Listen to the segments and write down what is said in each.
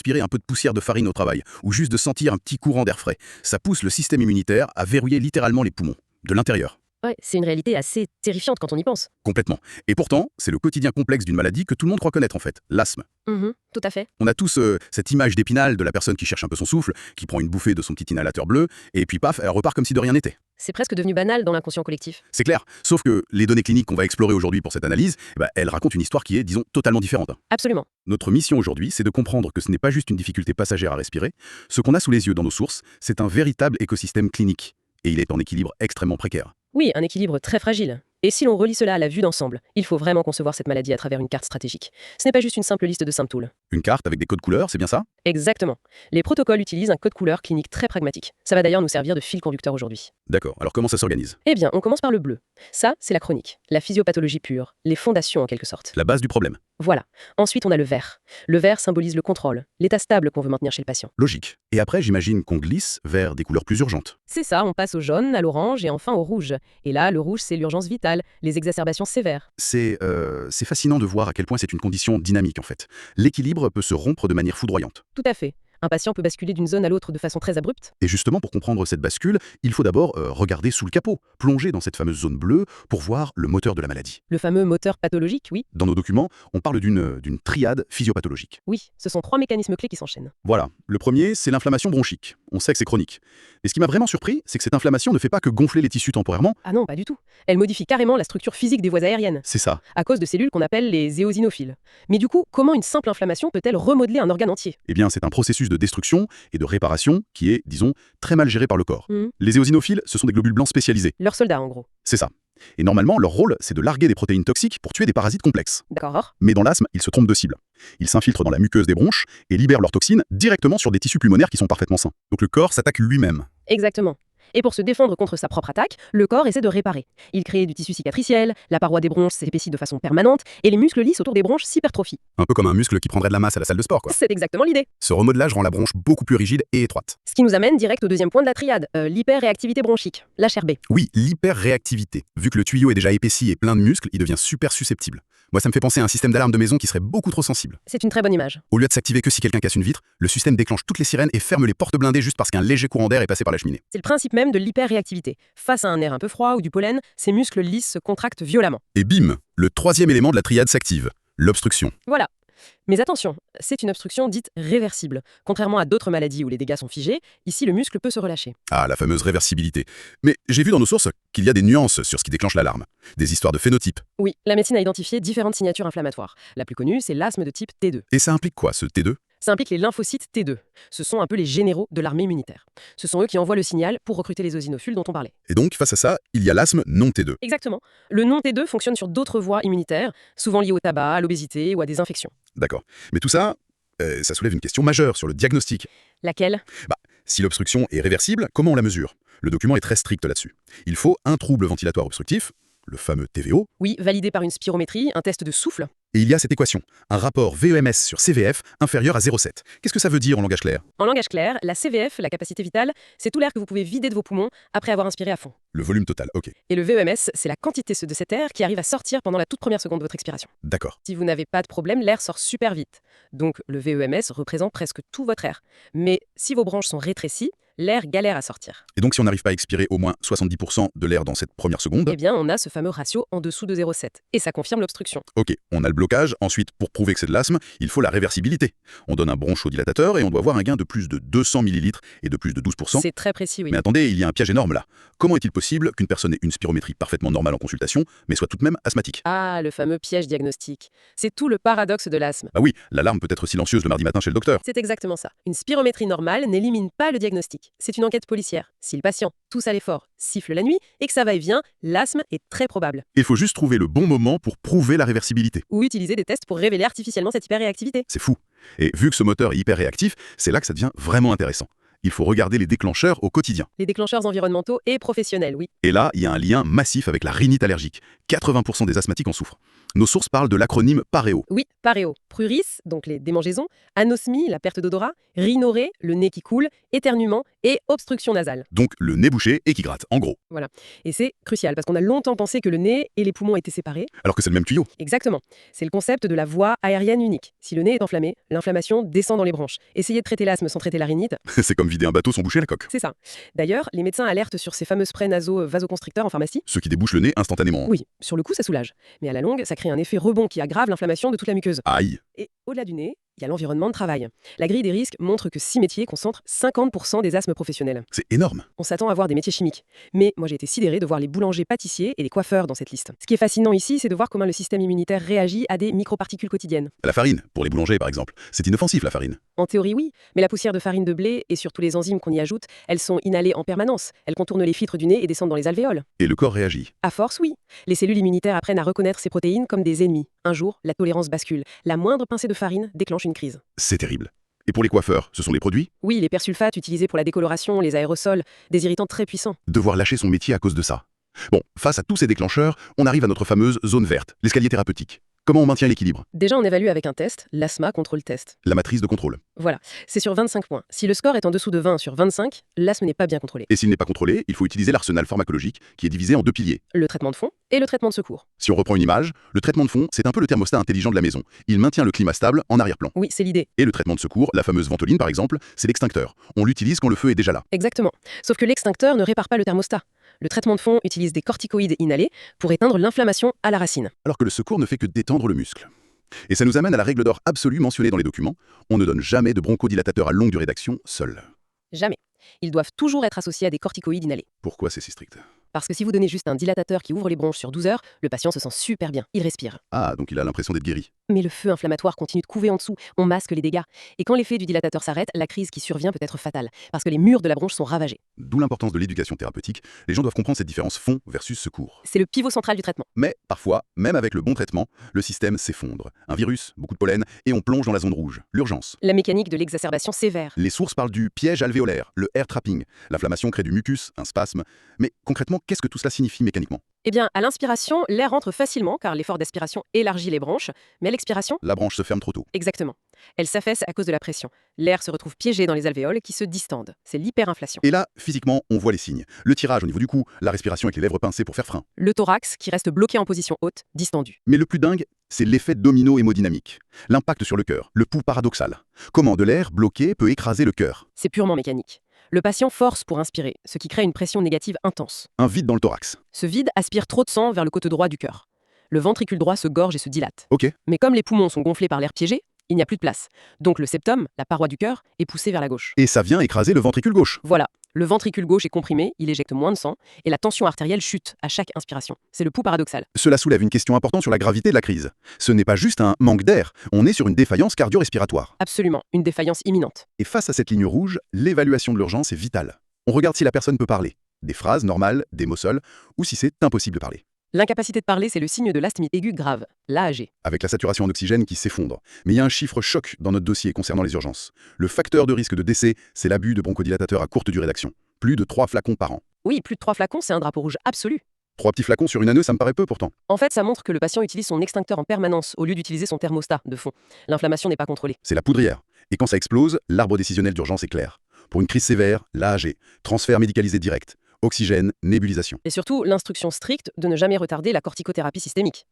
aspirer un peu de poussière de farine au travail, ou juste de sentir un petit courant d'air frais. Ça pousse le système immunitaire à verrouiller littéralement les poumons, de l'intérieur. Ouais, c'est une réalité assez terrifiante quand on y pense. Complètement. Et pourtant, c'est le quotidien complexe d'une maladie que tout le monde croit connaître en fait, l'asthme. Tout à fait. On a tous cette image d'Épinal de la personne qui cherche un peu son souffle, qui prend une bouffée de son petit inhalateur bleu, et puis paf, elle repart comme si de rien n'était. C'est presque devenu banal dans l'inconscient collectif. C'est clair, sauf que les données cliniques qu'on va explorer aujourd'hui pour cette analyse, elles racontent une histoire qui est, disons, totalement différente. Absolument. Notre mission aujourd'hui, c'est de comprendre que ce n'est pas juste une difficulté passagère à respirer. Ce qu'on a sous les yeux dans nos sources, c'est un véritable écosystème clinique. Et il est en équilibre extrêmement précaire. Oui, un équilibre très fragile. Et si l'on relie cela à la vue d'ensemble, il faut vraiment concevoir cette maladie à travers une carte stratégique. Ce n'est pas juste une simple liste de symptômes. Une carte avec des codes couleurs, c'est bien ça? Exactement. Les protocoles utilisent un code couleur clinique très pragmatique. Ça va d'ailleurs nous servir de fil conducteur aujourd'hui. D'accord, alors comment ça s'organise? Eh bien, on commence par le bleu. Ça, c'est la chronique, la physiopathologie pure, les fondations en quelque sorte. La base du problème. Voilà. Ensuite, on a le vert. Le vert symbolise le contrôle, l'état stable qu'on veut maintenir chez le patient. Logique. Et après, j'imagine qu'on glisse vers des couleurs plus urgentes. C'est ça, on passe au jaune, à l'orange et enfin au rouge. Et là, le rouge, c'est l'urgence vitale, les exacerbations sévères. C'est fascinant de voir à quel point c'est une condition dynamique en fait. L'équilibre peut se rompre de manière foudroyante. Tout à fait. Un patient peut basculer d'une zone à l'autre de façon très abrupte. Et justement, pour comprendre cette bascule, il faut d'abord regarder sous le capot, plonger dans cette fameuse zone bleue pour voir le moteur de la maladie. Le fameux moteur pathologique, oui. Dans nos documents, on parle d'une triade physiopathologique. Oui, ce sont 3 mécanismes clés qui s'enchaînent. Voilà. Le premier, c'est l'inflammation bronchique. On sait que c'est chronique. Et ce qui m'a vraiment surpris, c'est que cette inflammation ne fait pas que gonfler les tissus temporairement. Ah non, pas du tout. Elle modifie carrément la structure physique des voies aériennes, C'est ça. à cause de cellules qu'on appelle les éosinophiles. Mais du coup, comment une simple inflammation peut-elle remodeler un organe entier? Eh bien, c'est un processus de destruction et de réparation qui est, disons, très mal géré par le corps. Les éosinophiles, ce sont des globules blancs spécialisés. Leurs soldats, en gros. C'est ça. Et normalement, leur rôle, c'est de larguer des protéines toxiques pour tuer des parasites complexes. D'accord. Mais dans l'asthme, ils se trompent de cible. Ils s'infiltrent dans la muqueuse des bronches et libèrent leurs toxines directement sur des tissus pulmonaires qui sont parfaitement sains. Donc le corps s'attaque lui-même. Exactement. Et pour se défendre contre sa propre attaque, le corps essaie de réparer. Il crée du tissu cicatriciel, la paroi des bronches s'épaissit de façon permanente, et les muscles lisses autour des bronches s'hypertrophient. Un peu comme un muscle qui prendrait de la masse à la salle de sport, quoi. C'est exactement l'idée. Ce remodelage rend la bronche beaucoup plus rigide et étroite. Ce qui nous amène direct au deuxième point de la triade, l'hyperréactivité bronchique, l'HRB. Oui, l'hyperréactivité. Vu que le tuyau est déjà épaissi et plein de muscles, il devient super susceptible. Moi, ça me fait penser à un système d'alarme de maison qui serait beaucoup trop sensible. C'est une très bonne image. Au lieu de s'activer que si quelqu'un casse une vitre, le système déclenche toutes les sirènes et ferme les portes blindées juste parce qu'un léger courant d'air est passé par la cheminée. C'est le principe même de l'hyperréactivité. Face à un air un peu froid ou du pollen, ces muscles lisses se contractent violemment. Et bim, le troisième élément de la triade s'active, l'obstruction. Voilà. Mais attention, c'est une obstruction dite réversible. Contrairement à d'autres maladies où les dégâts sont figés, ici le muscle peut se relâcher. Ah, la fameuse réversibilité. Mais j'ai vu dans nos sources qu'il y a des nuances sur ce qui déclenche l'alarme. Des histoires de phénotypes. Oui, la médecine a identifié différentes signatures inflammatoires. La plus connue, c'est l'asthme de type T2. Et ça implique quoi, ce T2? Ça implique les lymphocytes T2. Ce sont un peu les généraux de l'armée immunitaire. Ce sont eux qui envoient le signal pour recruter les eosinophiles dont on parlait. Et donc, face à ça, il y a l'asthme non T2. Exactement. Le non T2 fonctionne sur d'autres voies immunitaires, souvent liées au tabac, à l'obésité ou à des infections. D'accord. Mais tout ça, ça soulève une question majeure sur le diagnostic. Laquelle? Si l'obstruction est réversible, comment on la mesure? Le document est très strict là-dessus. Il faut un trouble ventilatoire obstructif, le fameux TVO, Oui, validé par une spirométrie, un test de souffle. et il y a cette équation, un rapport VEMS sur CVF inférieur à 0,7. Qu'est-ce que ça veut dire en langage clair? En langage clair, la CVF, la capacité vitale, c'est tout l'air que vous pouvez vider de vos poumons après avoir inspiré à fond. Le volume total, ok. Et le VEMS, c'est la quantité de cet air qui arrive à sortir pendant la toute première seconde de votre expiration. D'accord. Si vous n'avez pas de problème, l'air sort super vite. Donc le VEMS représente presque tout votre air. Mais si vos branches sont rétrécies, l'air galère à sortir. Et donc si on n'arrive pas à expirer au moins 70% de l'air dans cette première seconde, Eh bien, on a ce fameux ratio en dessous de 0,7. Et ça confirme l'obstruction. ok, on a le blocage. Ensuite, pour prouver que c'est de l'asthme, il faut la réversibilité. On donne un bronchodilatateur et on doit avoir un gain de plus de 200 ml et de plus de 12%. C'est très précis, oui. Mais attendez, il y a un piège énorme là. Comment est-il possible qu'une personne ait une spirométrie parfaitement normale en consultation, mais soit tout de même asthmatique? Ah, le fameux piège diagnostique. C'est tout le paradoxe de l'asthme. Bah oui, l'alarme peut être silencieuse le mardi matin chez le docteur. C'est exactement ça. Une spirométrie normale n'élimine pas le diagnostic. C'est une enquête policière. Si le patient tousse à l'effort, siffle la nuit et que ça va et vient, l'asthme est très probable. Il faut juste trouver le bon moment pour prouver la réversibilité. Ou utiliser des tests pour révéler artificiellement cette hyperréactivité. C'est fou. Et vu que ce moteur est hyper réactif, c'est là que ça devient vraiment intéressant. Il faut regarder les déclencheurs au quotidien. Les déclencheurs environnementaux et professionnels, oui. Et là, il y a un lien massif avec la rhinite allergique. 80% des asthmatiques en souffrent. Nos sources parlent de l'acronyme PAREO. Oui, paréo. Pruris, donc les démangeaisons, anosmie, la perte d'odorat, rhinorrhée, le nez qui coule, éternuement et obstruction nasale. Donc le nez bouché et qui gratte, en gros. Et c'est crucial parce qu'on a longtemps pensé que le nez et les poumons étaient séparés. Alors que c'est le même tuyau. Exactement. C'est le concept de la voie aérienne unique. Si le nez est enflammé, l'inflammation descend dans les bronches. Essayez de traiter l'asthme sans traiter la rhinite, C'est comme vider un bateau sans boucher la coque. c'est ça. D'ailleurs, les médecins alertent sur ces fameux sprays nasaux vasoconstricteurs en pharmacie. Ceux qui débouchent le nez instantanément. Oui, sur le coup, ça soulage. Mais à la longue, ça crée un effet rebond qui aggrave l'inflammation de toute la muqueuse. Aïe. Et au-delà du nez, il y a l'environnement de travail. La grille des risques montre que 6 métiers concentrent 50% des asthmes professionnels. C'est énorme. On s'attend à voir des métiers chimiques. Mais moi, j'ai été sidérée de voir les boulangers, pâtissiers et les coiffeurs dans cette liste. Ce qui est fascinant ici, c'est de voir comment le système immunitaire réagit à des microparticules quotidiennes. La farine, pour les boulangers par exemple. C'est inoffensif la farine. En théorie, oui, mais la poussière de farine de blé et surtout les enzymes qu'on y ajoute, elles sont inhalées en permanence. Elles contournent les filtres du nez et descendent dans les alvéoles. Et le corps réagit. À force, oui. Les cellules immunitaires apprennent à reconnaître ces protéines comme des ennemis. Un jour, la tolérance bascule. La moindre pincée de farine déclenche une crise. C'est terrible. Et pour les coiffeurs, ce sont les produits? Oui, les persulfates utilisés pour la décoloration, les aérosols, des irritants très puissants. Devoir lâcher son métier à cause de ça. Bon, face à tous ces déclencheurs, on arrive à notre fameuse zone verte, l'escalier thérapeutique. Comment on maintient l'équilibre? Déjà, on évalue avec un test, l'asthma contrôle test. La matrice de contrôle. Voilà, c'est sur 25 points. Si le score est en dessous de 20 sur 25, l'asthme n'est pas bien contrôlé. Et s'il n'est pas contrôlé, il faut utiliser l'arsenal pharmacologique qui est divisé en deux piliers. Le traitement de fond et le traitement de secours. Si on reprend une image, le traitement de fond, c'est un peu le thermostat intelligent de la maison. Il maintient le climat stable en arrière-plan. Oui, c'est l'idée. Et le traitement de secours, la fameuse ventoline par exemple, c'est l'extincteur. On l'utilise quand le feu est déjà là. Exactement. Sauf que l'extincteur ne répare pas le thermostat. Le traitement de fond utilise des corticoïdes inhalés pour éteindre l'inflammation à la racine. Alors que le secours ne fait que détendre le muscle. Et ça nous amène à la règle d'or absolue mentionnée dans les documents. On ne donne jamais de bronchodilatateurs à longue durée d'action seul. Jamais. Ils doivent toujours être associés à des corticoïdes inhalés. Pourquoi c'est si strict? Parce que si vous donnez juste un dilatateur qui ouvre les bronches sur 12 heures, le patient se sent super bien, il respire. Ah, donc il a l'impression d'être guéri. Mais le feu inflammatoire continue de couver en dessous, on masque les dégâts. Et quand l'effet du dilatateur s'arrête, la crise qui survient peut être fatale, parce que les murs de la bronche sont ravagés. D'où l'importance de l'éducation thérapeutique. Les gens doivent comprendre cette différence fond versus secours. C'est le pivot central du traitement. Mais parfois, même avec le bon traitement, le système s'effondre. Un virus, beaucoup de pollen, et on plonge dans la zone rouge. L'urgence. La mécanique de l'exacerbation sévère. Les sources parlent du piège alvéolaire, le air trapping. L'inflammation crée du mucus, un spasme. Mais concrètement, qu'est-ce que tout cela signifie mécaniquement? Eh bien, à l'inspiration, l'air entre facilement car l'effort d'aspiration élargit les bronches, mais à l'expiration, La branche se ferme trop tôt. exactement. Elle s'affaisse à cause de la pression. L'air se retrouve piégé dans les alvéoles qui se distendent. C'est l'hyperinflation. Et là, physiquement, on voit les signes. Le tirage au niveau du cou, la respiration avec les lèvres pincées pour faire frein. Le thorax qui reste bloqué en position haute, distendu. Mais le plus dingue, c'est l'effet domino hémodynamique. L'impact sur le cœur, le pouls paradoxal. Comment de l'air bloqué peut écraser le cœur? C'est purement mécanique. Le patient force pour inspirer, ce qui crée une pression négative intense. Un vide dans le thorax. Ce vide aspire trop de sang vers le côté droit du cœur. Le ventricule droit se gorge et se dilate. Ok. Mais comme les poumons sont gonflés par l'air piégé, il n'y a plus de place. Donc le septum, la paroi du cœur, est poussé vers la gauche. Et ça vient écraser le ventricule gauche. Voilà, le ventricule gauche est comprimé, il éjecte moins de sang, et la tension artérielle chute à chaque inspiration. C'est le pouls paradoxal. Cela soulève une question importante sur la gravité de la crise. Ce n'est pas juste un manque d'air, on est sur une défaillance cardio-respiratoire. Absolument, une défaillance imminente. Et face à cette ligne rouge, l'évaluation de l'urgence est vitale. On regarde si la personne peut parler. Des phrases normales, des mots seuls, ou si c'est impossible de parler. L'incapacité de parler, c'est le signe de l'asthmie aiguë grave, l'AAG. Avec la saturation en oxygène qui s'effondre. Mais il y a un chiffre choc dans notre dossier concernant les urgences. Le facteur de risque de décès, c'est l'abus de bronchodilatateurs à courte durée d'action. Plus de 3 flacons par an. Oui, plus de 3 flacons, c'est un drapeau rouge absolu. 3 petits flacons sur une année, ça me paraît peu pourtant. En fait, ça montre que le patient utilise son extincteur en permanence au lieu d'utiliser son thermostat de fond. L'inflammation n'est pas contrôlée. C'est la poudrière. Et quand ça explose, l'arbre décisionnel d'urgence est clair. Pour une crise sévère, l'AAG, transfert médicalisé direct, oxygène, nébulisation. Et surtout, l'instruction stricte de ne jamais retarder la corticothérapie systémique.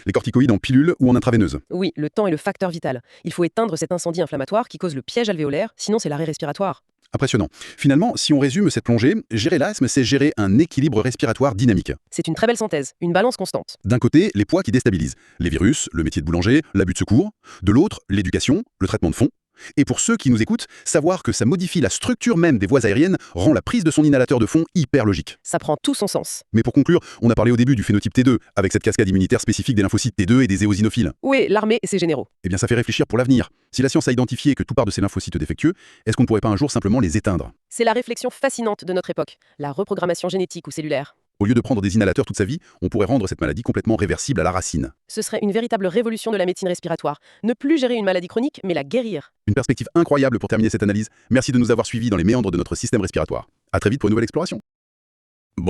Les corticoïdes en pilule ou en intraveineuse. Oui, le temps est le facteur vital. Il faut éteindre cet incendie inflammatoire qui cause le piège alvéolaire, sinon c'est l'arrêt respiratoire. Impressionnant. Finalement, si on résume cette plongée, gérer l'asthme, c'est gérer un équilibre respiratoire dynamique. C'est une très belle synthèse, une balance constante. D'un côté, les poids qui déstabilisent. Les virus, le métier de boulanger, l'abus de secours. De l'autre, l'éducation, le traitement de fond. Et pour ceux qui nous écoutent, savoir que ça modifie la structure même des voies aériennes rend la prise de son inhalateur de fond hyper logique. Ça prend tout son sens. Mais pour conclure, on a parlé au début du phénotype T2, avec cette cascade immunitaire spécifique des lymphocytes T2 et des éosinophiles. Oui, l'armée et ses généraux. Eh bien, ça fait réfléchir pour l'avenir. Si la science a identifié que tout part de ces lymphocytes défectueux, est-ce qu'on ne pourrait pas un jour simplement les éteindre? C'est la réflexion fascinante de notre époque, la reprogrammation génétique ou cellulaire. Au lieu de prendre des inhalateurs toute sa vie, on pourrait rendre cette maladie complètement réversible à la racine. Ce serait une véritable révolution de la médecine respiratoire. Ne plus gérer une maladie chronique, mais la guérir. Une perspective incroyable pour terminer cette analyse. Merci de nous avoir suivis dans les méandres de notre système respiratoire. À très vite pour une nouvelle exploration.